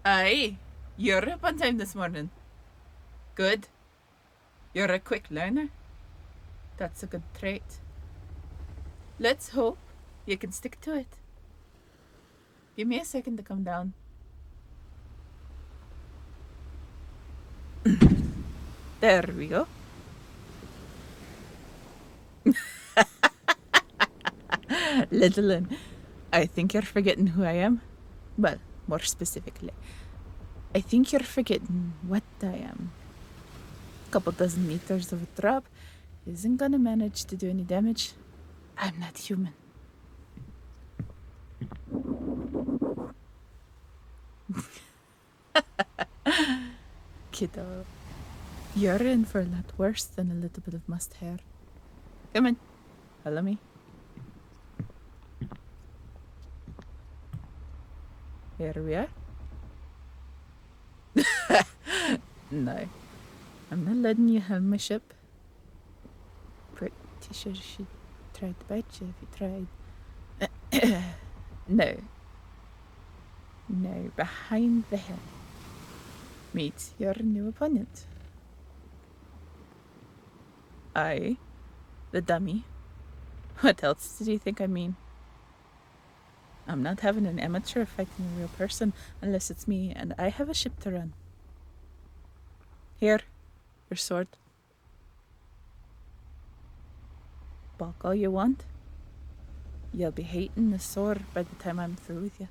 Aye, you're up on time this morning. Good. You're a quick learner. That's a good trait. Let's hope you can stick to it. Give me a second to come down. There we go. Little one, I think you're forgetting who I am. Well, more specifically, I think you're forgetting what I am. A couple dozen meters of a drop isn't gonna manage to do any damage. I'm not human. Kiddo, you're in for a lot worse than a little bit of mussed hair. Come on, follow me. Here we are. No, I'm not letting you helm my ship. Pretty sure she'd try to bite you if you tried. No. No, behind the helm. Meet your new opponent. I, the dummy. What else did you think I mean? I'm not having an amateur fighting a real person unless it's me and I have a ship to run. Here, your sword. Balk all you want. You'll be hating the sword by the time I'm through with you.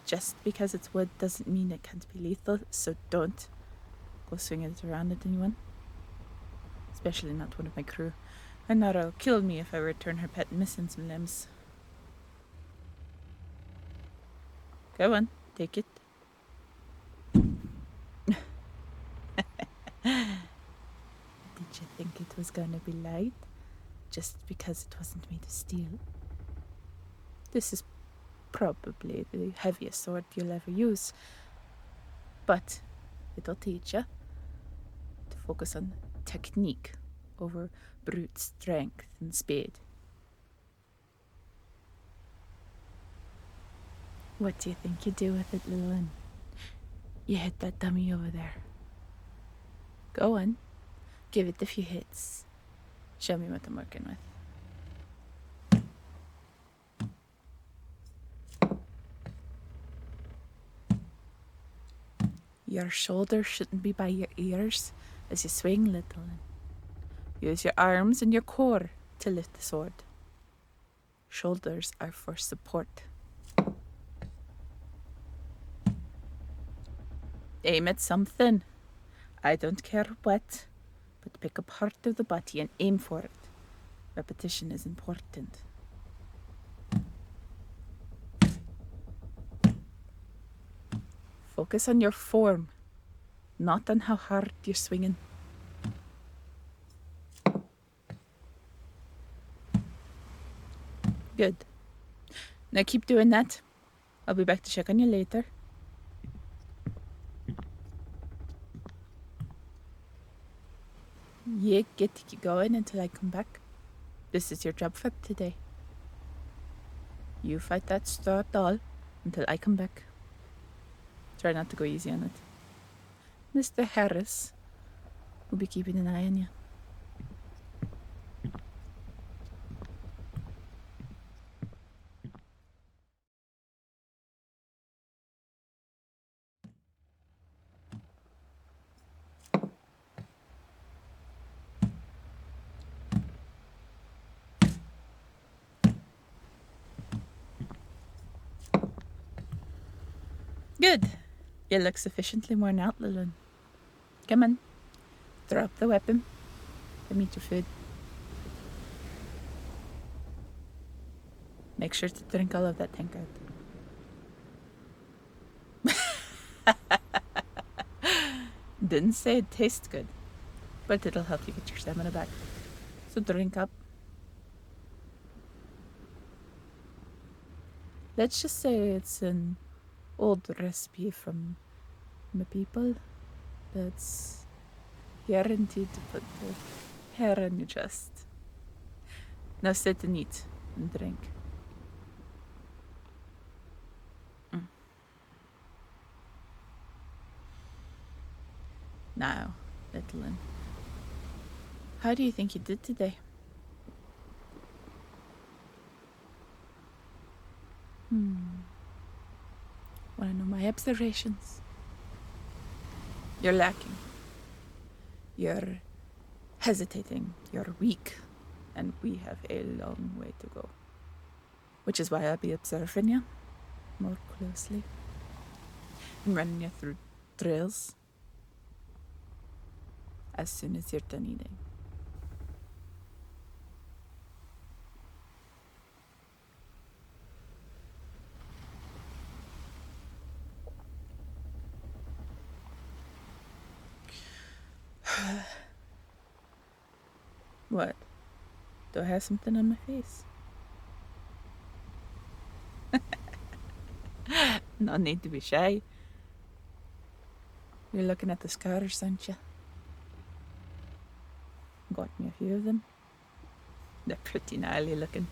Just because it's wood doesn't mean it can't be lethal, so don't go swinging it around at anyone. Especially not one of my crew. Inara'll kill me if I return her pet missing some limbs. Go on, take it. Did you think it was gonna be light? Just because it wasn't made of steel? This is probably the heaviest sword you'll ever use. But it'll teach you to focus on technique over brute strength and speed. What do you think you do with it, little one? You hit that dummy over there. Go on, give it a few hits. Show me what I'm working with. Your shoulders shouldn't be by your ears as you swing, little one. Use your arms and your core to lift the sword. Shoulders are for support. Aim at something. I don't care what, but pick a part of the body and aim for it. Repetition is important. Focus on your form, not on how hard you're swinging. Good. Now keep doing that. I'll be back to check on you later. You get to keep going until I come back. This is your job for today. You fight that star doll until I come back. Try not to go easy on it. Mr. Harris will be keeping an eye on you. Good. You look sufficiently worn out, Lillian. Come on. Throw up the weapon. Give me your food. Make sure to drink all of that tank out. Didn't say it tastes good, but it'll help you get your stamina back. So drink up. Let's just say it's an old recipe from my people that's guaranteed to put the hair on your chest. Now sit and eat and drink. Now, little one, how do you think you did today? Want to know my observations? You're lacking. You're hesitating. You're weak. And we have a long way to go. Which is why I'll be observing you more closely. And running you through drills as soon as you're done eating. What? Do I have something on my face? No need to be shy. You're looking at the scars, aren't you? Got me a few of them. They're pretty gnarly looking,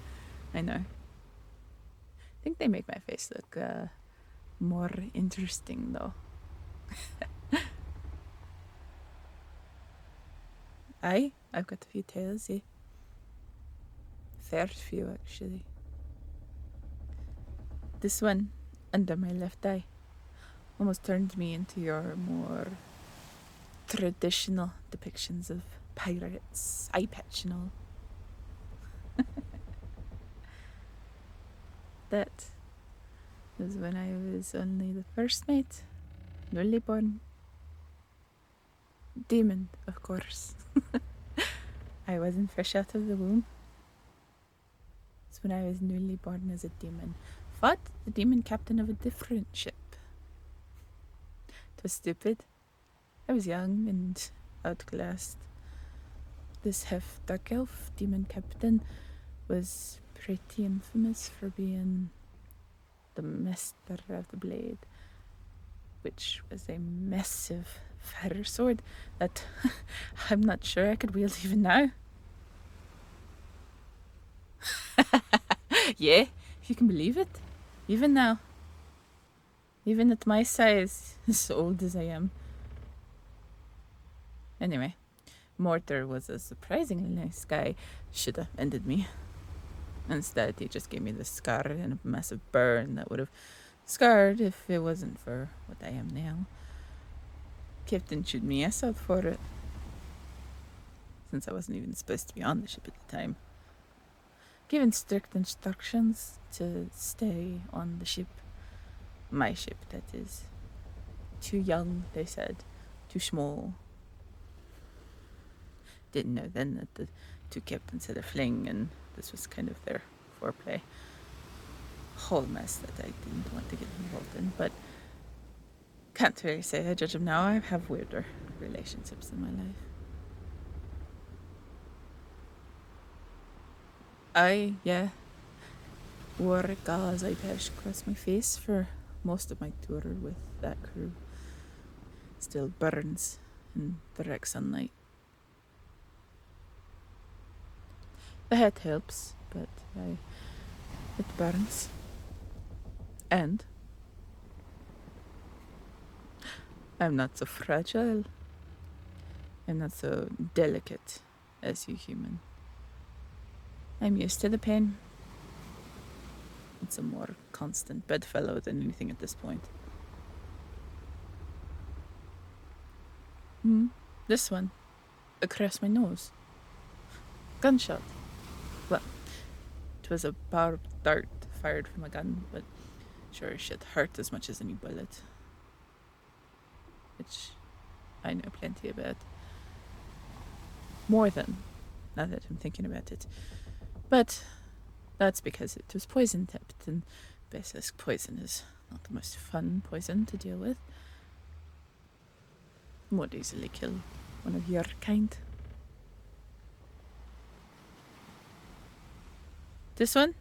I know. I think they make my face look more interesting, though. I've got a few tails, eh? Fair few, actually. This one, under my left eye, almost turned me into your more traditional depictions of pirates, eye patch and all. That was when I was only the first mate, newly born. Demon, of course. I wasn't fresh out of the womb. It's when I was newly born as a demon. Fought the demon captain of a different ship. It was stupid. I was young and outclassed. This half dark elf demon captain was pretty infamous for being the master of the blade, which was a massive fire sword that I'm not sure I could wield even now. Yeah, if you can believe it. Even now. Even at my size, as old as I am. Anyway, Mortar was a surprisingly nice guy. Should have ended me. Instead, he just gave me this scar and a massive burn that would have scarred if it wasn't for what I am now. Captain chewed me ass out for it, since I wasn't even supposed to be on the ship at the time. Given strict instructions to stay on the ship. My ship, that is. Too young, they said. Too small. Didn't know then that the two captains had a fling, and this was kind of their foreplay. Whole mess that I didn't want to get involved in, but can't really say I judge them now. I have weirder relationships in my life. Wore a gauze eye patch across my face for most of my tour with that crew. Still burns in direct sunlight. The hat helps, but it burns. And I'm not so fragile. I'm not so delicate as you human. I'm used to the pain. It's a more constant bedfellow than anything at this point. This one, across my nose. Gunshot. Well, it was a barbed dart fired from a gun, but sure as shit hurt as much as any bullet. Which I know plenty about. More than, now that I'm thinking about it. But that's because it was poison tipped, and basilisk poison is not the most fun poison to deal with. Would easily kill one of your kind. This one?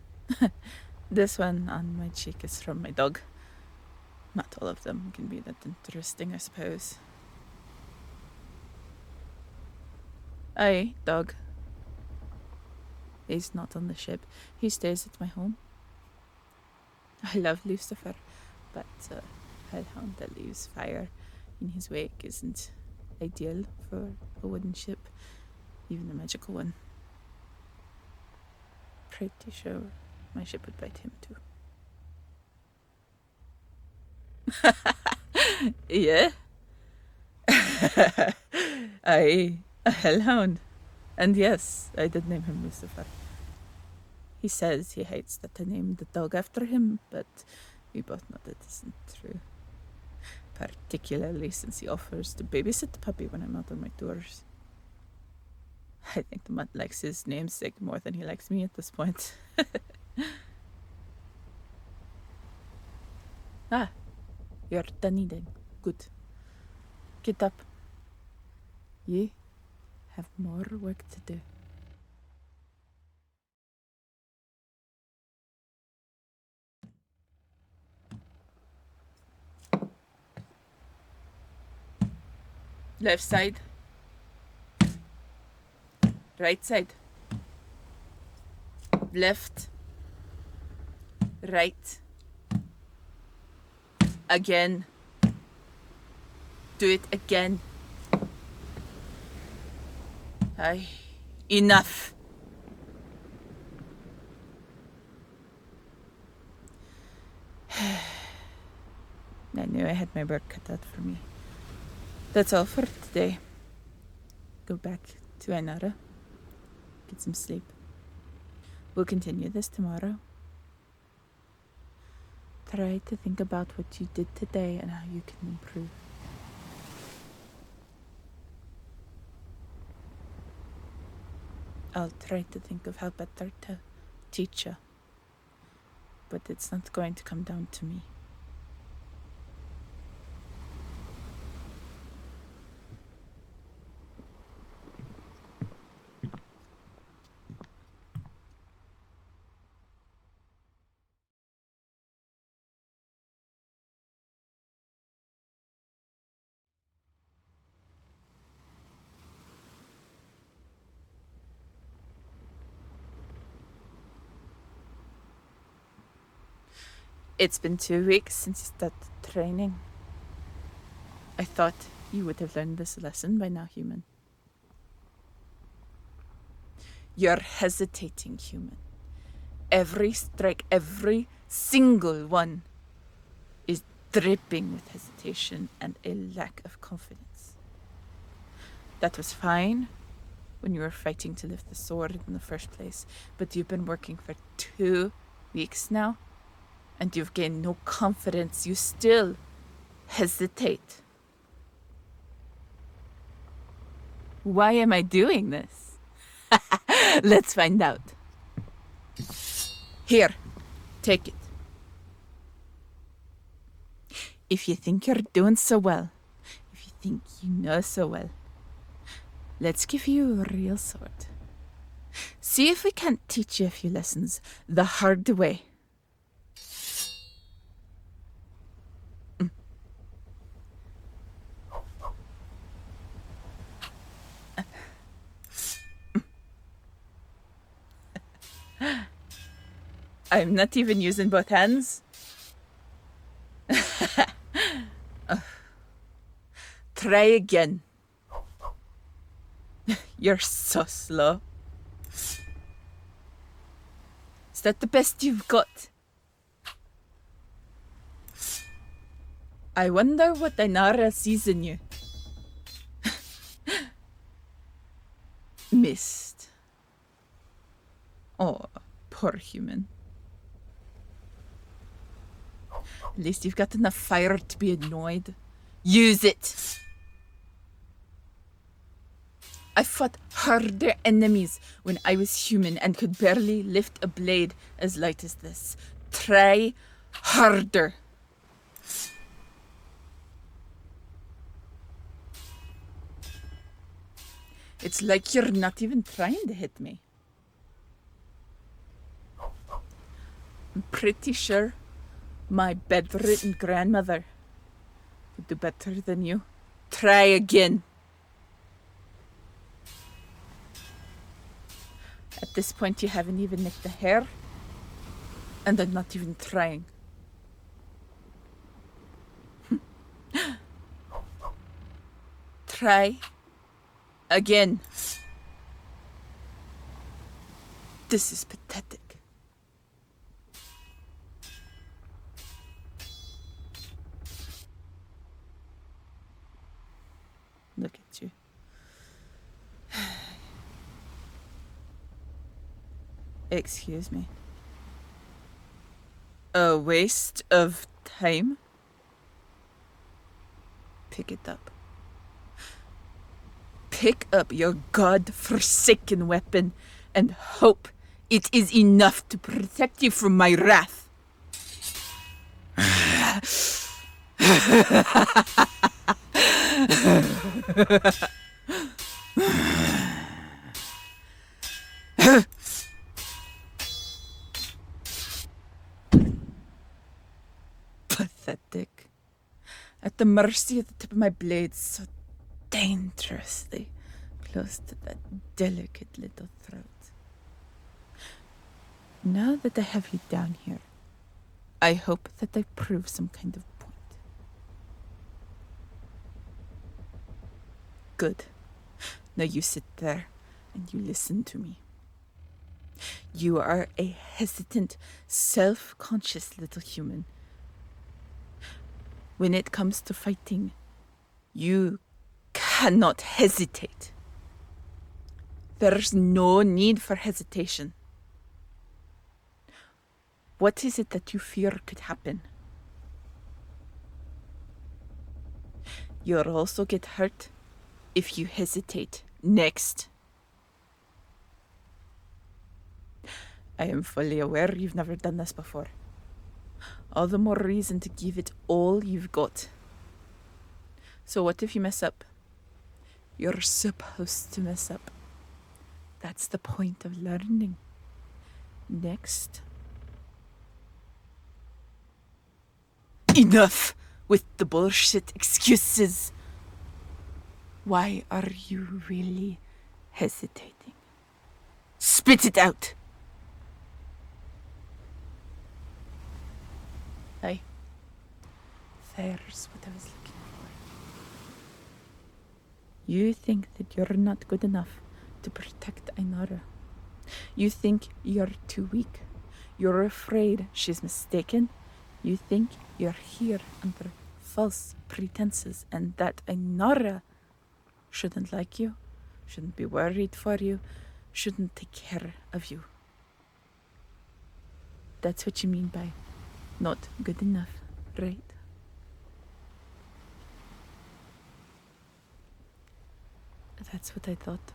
This one on my cheek is from my dog. Not all of them can be that interesting, I suppose. Aye, dog. He's not on the ship. He stays at my home. I love Lucifer, but a hellhound that leaves fire in his wake isn't ideal for a wooden ship, even a magical one. Pretty sure my ship would bite him too. Yeah? A hellhound. And yes, I did name him Lucifer. He says he hates that I named the dog after him, but we both know that isn't true. Particularly since he offers to babysit the puppy when I'm out on my tours. I think the mutt likes his namesake more than he likes me at this point. You're done eating. Good. Get up. Ye have more work to do. Left side. Right side. Left. Right. Again. Do it again. Aye. Enough. I knew I had my work cut out for me. That's all for today. Go back to Ainara. Get some sleep. We'll continue this tomorrow. Try to think about what you did today and how you can improve. I'll try to think of how better to teach you. But it's not going to come down to me. It's been 2 weeks since you started training. I thought you would have learned this lesson by now, human. You're hesitating, human. Every strike, every single one, is dripping with hesitation and a lack of confidence. That was fine when you were fighting to lift the sword in the first place, but you've been working for 2 weeks now, and you've gained no confidence. You still hesitate. Why am I doing this? Let's find out. Here, take it. If you think you're doing so well, if you think you know so well, let's give you a real sword. See if we can't teach you a few lessons the hard way. I'm not even using both hands. Try again. You're so slow. Is that the best you've got? I wonder what Ainara sees in you. Missed. Oh, poor human. At least you've got enough fire to be annoyed. Use it! I fought harder enemies when I was human and could barely lift a blade as light as this. Try harder. It's like you're not even trying to hit me. I'm pretty sure my bedridden grandmother would do better than you. Try again. At this point, you haven't even nicked a hair, and I'm not even trying. Try again. This is pathetic. Look at you. Excuse me. A waste of time? Pick it up. Pick up your god-forsaken weapon and hope it is enough to protect you from my wrath. Pathetic. At the mercy of the tip of my blade, so dangerously close to that delicate little throat. Now that I have you down here, I hope that I prove some kind of point. Good. Now you sit there and you listen to me. You are a hesitant, self-conscious little human. When it comes to fighting, you cannot hesitate. There's no need for hesitation. What is it that you fear could happen? You'll also get hurt if you hesitate next. I am fully aware you've never done this before. All the more reason to give it all you've got. So what if you mess up? You're supposed to mess up. That's the point of learning. Next. Enough with the bullshit excuses. Why are you really hesitating? Spit it out. Aye. There's what I was looking for. You think that you're not good enough to protect Ainara. You think you're too weak. You're afraid she's mistaken. You think you're here under false pretenses and that Ainara shouldn't like you, shouldn't be worried for you, shouldn't take care of you. That's what you mean by not good enough, right? That's what I thought.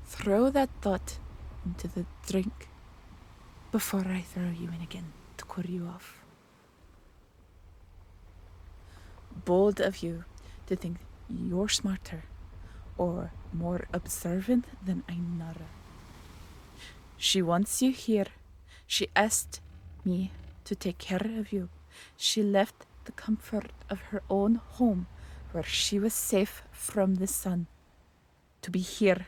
Throw that thought into the drink before I throw you in again to cool you off. Bold of you to think you're smarter or more observant than Ainara. She wants you here. She asked me to take care of you. She left the comfort of her own home where she was safe from the sun to be here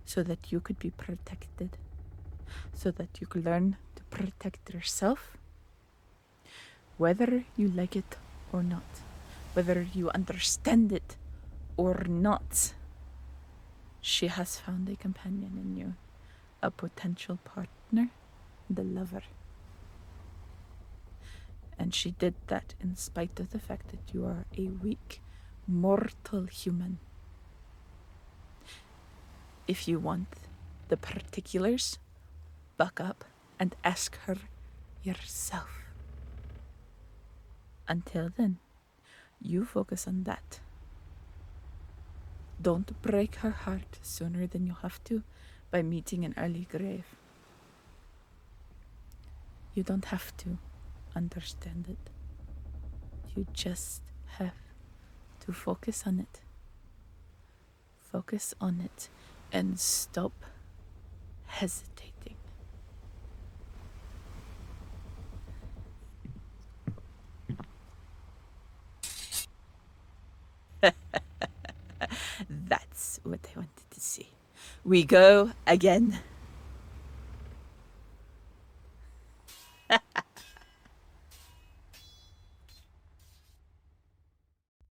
so that you could be protected, so that you could learn to protect yourself, whether you like it or not, whether you understand it or not. She has found a companion in you, a potential partner and a lover. And she did that in spite of the fact that you are a weak, mortal human. If you want the particulars, buck up and ask her yourself. Until then, you focus on that. Don't break her heart sooner than you have to by meeting an early grave. You don't have to understand it. You just have to focus on it. Focus on it and stop hesitating. That's what I wanted to see. We go again.